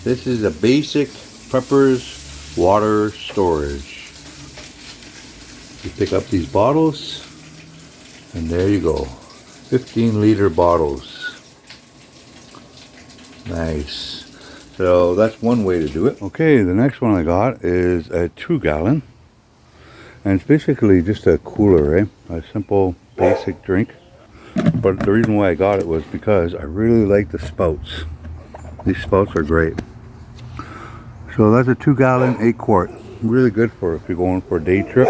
This is a basic Prepper's water storage. You pick up these bottles, and there you go. 15-liter bottles. Nice. So that's one way to do it. Okay, the next one I got is a 2-gallon. And it's basically just a cooler, a simple, basic drink. But the reason why I got it was because I really like the spouts. These spouts are great. So that's a 2-gallon, 8-quart. Really good for if you're going for a day trip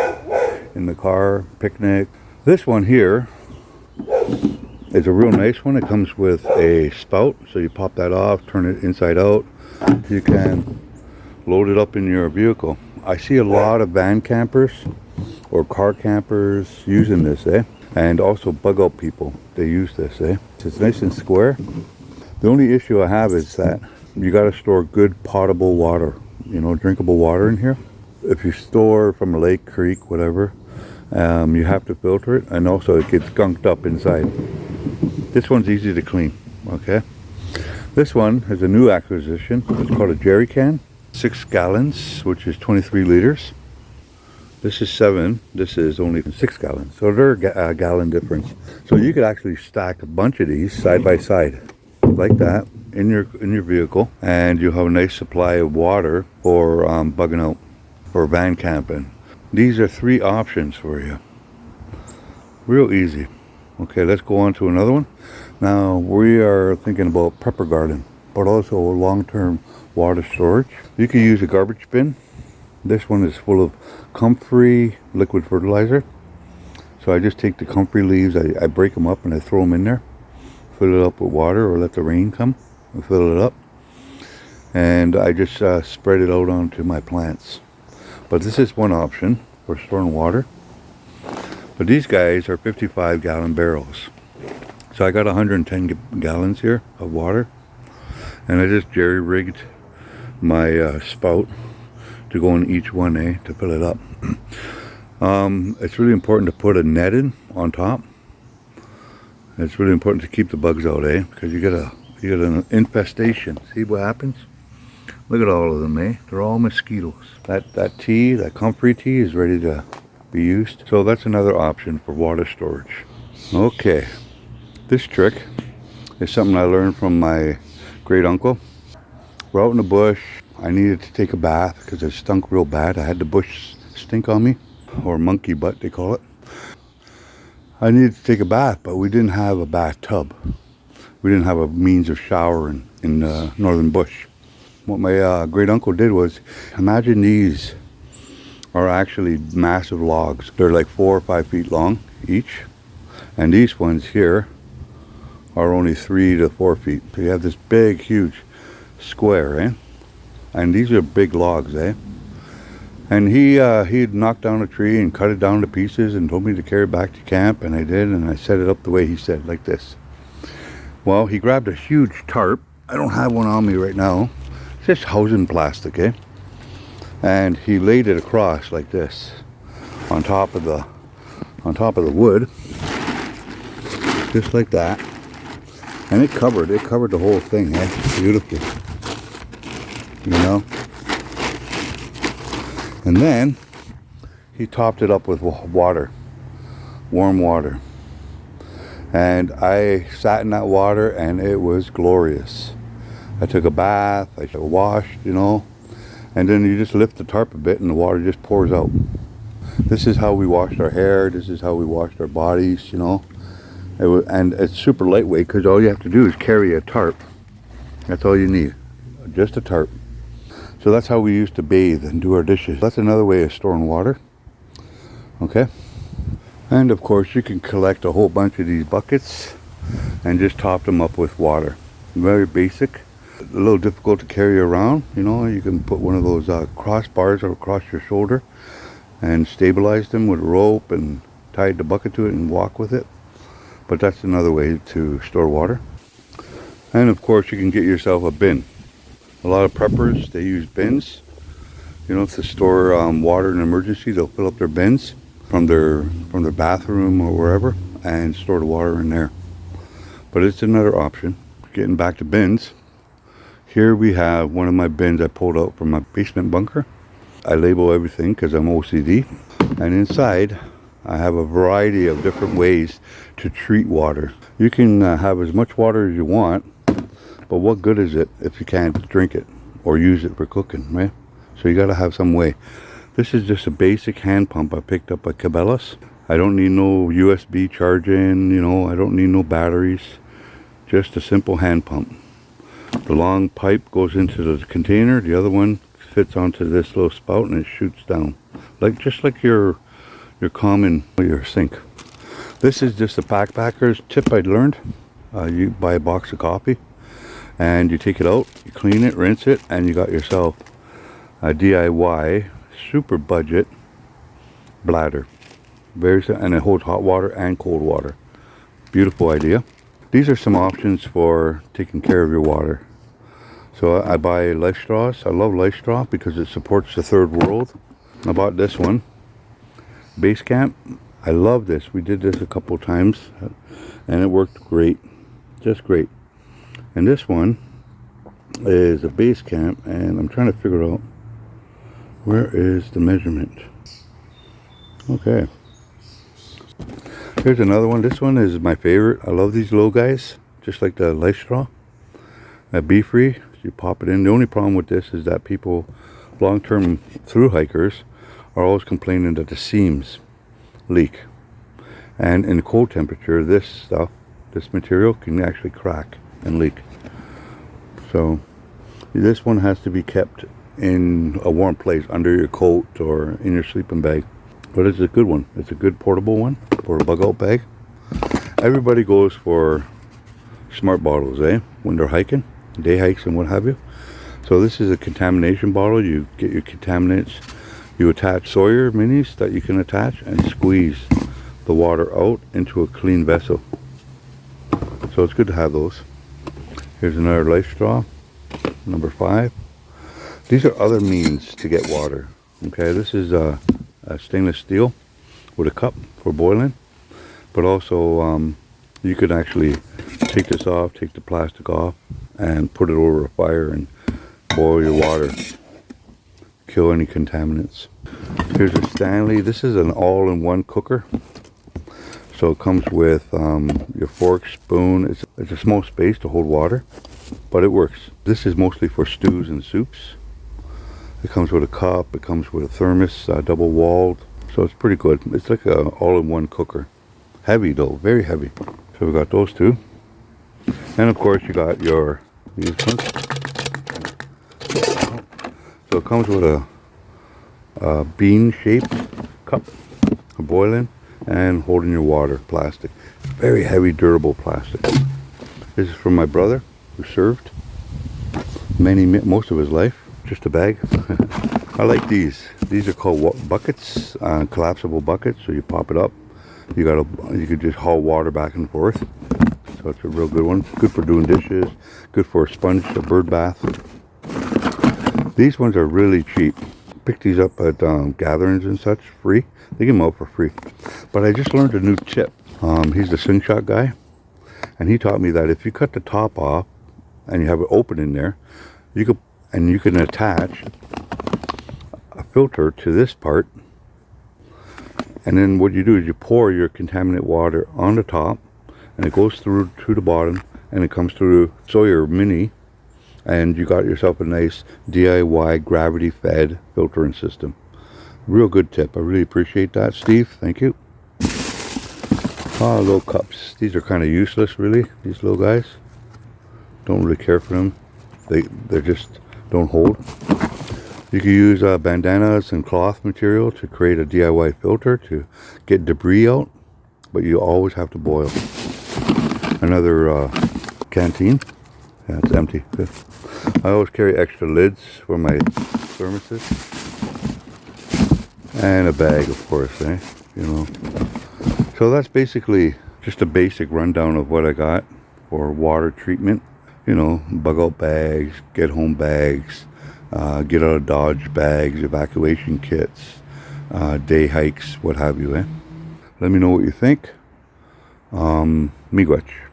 in the car, picnic. This one here is a real nice one. It comes with a spout, so you pop that off, turn it inside out. You can load it up in your vehicle. I see a lot of van campers or car campers using this, and also bug out people. They use this, It's nice and square. The only issue I have is that you got to store good potable water, drinkable water in here. If you store from a lake, creek, whatever, you have to filter it, and also it gets gunked up inside. This one's easy to clean, okay? This one is a new acquisition. It's called a jerry can. 6 gallons, which is 23 liters. This is 7. This is only 6 gallons. So they're a gallon difference. So you could actually stack a bunch of these side by side, like that, in your vehicle, and you have a nice supply of water for bugging out, for van camping. These are 3 options for you. Real easy. Okay, let's go on to another one. Now we are thinking about Prepper Garden, but also long-term water storage. You can use a garbage bin. This one is full of comfrey liquid fertilizer. So I just take the comfrey leaves, I break them up and I throw them in there. Fill it up with water, or let the rain come and fill it up. And I just spread it out onto my plants. But this is one option for storing water. But these guys are 55-gallon barrels. So I got 110 gallons here of water. And I just jerry-rigged my spout to go in each one, to fill it up. It's really important to put a netting on top. It's really important to keep the bugs out, because you get an infestation. See what happens? Look at all of them, They're all mosquitoes. That comfrey tea is ready to be used. So that's another option for water storage. Okay, this trick is something I learned from my great uncle. We're out in the bush. I needed to take a bath because it stunk real bad. I had the bush stink on me, or monkey butt they call it. I needed to take a bath, but we didn't have a bathtub. We didn't have a means of showering in the northern bush. What my great uncle did was, imagine these are actually massive logs. They're like 4 or 5 feet long each, and these ones here are only 3 to 4 feet. So you have this big, huge square, and these are big logs, And he'd knocked down a tree and cut it down to pieces and told me to carry it back to camp, and I did, and I set it up the way he said, like this. Well, he grabbed a huge tarp. I don't have one on me right now. It's just housing plastic, And he laid it across like this, on top of the wood, just like that. And it covered the whole thing, beautifully. And then he topped it up with water, warm water. And I sat in that water and it was glorious. I took a bath, I washed, and then you just lift the tarp a bit and the water just pours out. This is how we washed our hair, this is how we washed our bodies, and it's super lightweight because all you have to do is carry a tarp. That's all you need, just a tarp. So that's how we used to bathe and do our dishes. That's another way of storing water. Okay. And of course you can collect a whole bunch of these buckets and just top them up with water. Very basic. A little difficult to carry around. You can put one of those crossbars across your shoulder and stabilize them with a rope and tie the bucket to it and walk with it. But that's another way to store water. And of course you can get yourself a bin. A lot of preppers, they use bins, to store water in an emergency. They'll fill up their bins from their bathroom or wherever and store the water in there. But it's another option. Getting back to bins, Here we have one of my bins I pulled out from my basement bunker. I label everything because I'm OCD. And inside, I have a variety of different ways to treat water. You can have as much water as you want, but what good is it if you can't drink it or use it for cooking, right? So you got to have some way. This is just a basic hand pump I picked up at Cabela's. I don't need no USB charging, you know, I don't need no batteries. Just a simple hand pump. The long pipe goes into the container, the other one fits onto this little spout and it shoots down. Just like your common, your sink. This is just a backpacker's tip I learned. You buy a box of coffee and you take it out, you clean it, rinse it, and you got yourself a DIY super budget bladder. And it holds hot water and cold water. Beautiful idea. These are some options for taking care of your water. So I buy Life Straws. I love Life Straw because it supports the third world. I bought this one, Base Camp. I love this. We did this a couple times and it worked great, just great. And this one is a Base Camp, and I'm trying to figure out where is the measurement. Okay, here's another one. This one is my favorite. I love these little guys, just like the Life Straw. Be Free. You pop it in. The only problem with this is that people, long-term through hikers, are always complaining that the seams leak, and in cold temperature this material can actually crack and leak. So this one has to be kept in a warm place under your coat or in your sleeping bag, but it's a good one. It's a good portable one for a bug out bag. Everybody goes for smart bottles, when they're hiking, day hikes and what have you. So this is a contamination bottle. You get your contaminants, you attach Sawyer minis that you can attach and squeeze the water out into a clean vessel. So it's good to have those. Here's another Life Straw, number 5. These are other means to get water. Okay, this is a stainless steel with a cup for boiling, but also you could actually take this off, take the plastic off, and put it over a fire and boil your water. Kill any contaminants. Here's a Stanley. This is an all-in-one cooker. So it comes with your fork, spoon. It's a small space to hold water, but it works. This is mostly for stews and soups. It comes with a cup. It comes with a thermos, double-walled. So it's pretty good. It's like an all-in-one cooker. Heavy though, very heavy. So we got those two. And of course you got these ones. So it comes with a bean-shaped cup for boiling and holding your water, plastic. Very heavy, durable plastic. This is from my brother who served most of his life. Just a bag. I like these. These are called buckets, collapsible buckets. So you pop it up. You could just haul water back and forth. So it's a real good one. Good for doing dishes. Good for a sponge, a bird bath. These ones are really cheap. Pick these up at gatherings and such, free. They give them out for free. But I just learned a new tip. He's the Slingshot guy, and he taught me that if you cut the top off and you have it open in there, you can attach a filter to this part, and then what you do is you pour your contaminant water on the top, and it goes through to the bottom, and it comes through Sawyer Mini, and you got yourself a nice DIY gravity-fed filtering system. Real good tip. I really appreciate that, Steve. Thank you. Little cups. These are kind of useless, really. These little guys. Don't really care for them. They just don't hold. You can use bandanas and cloth material to create a DIY filter to get debris out, but you always have to boil. Another canteen. Yeah, it's empty. Good. I always carry extra lids for my thermoses. And a bag, of course, So that's basically just a basic rundown of what I got for water treatment. Bug out bags, get home bags, get out of Dodge bags, evacuation kits, day hikes, what have you, Let me know what you think. Miigwech.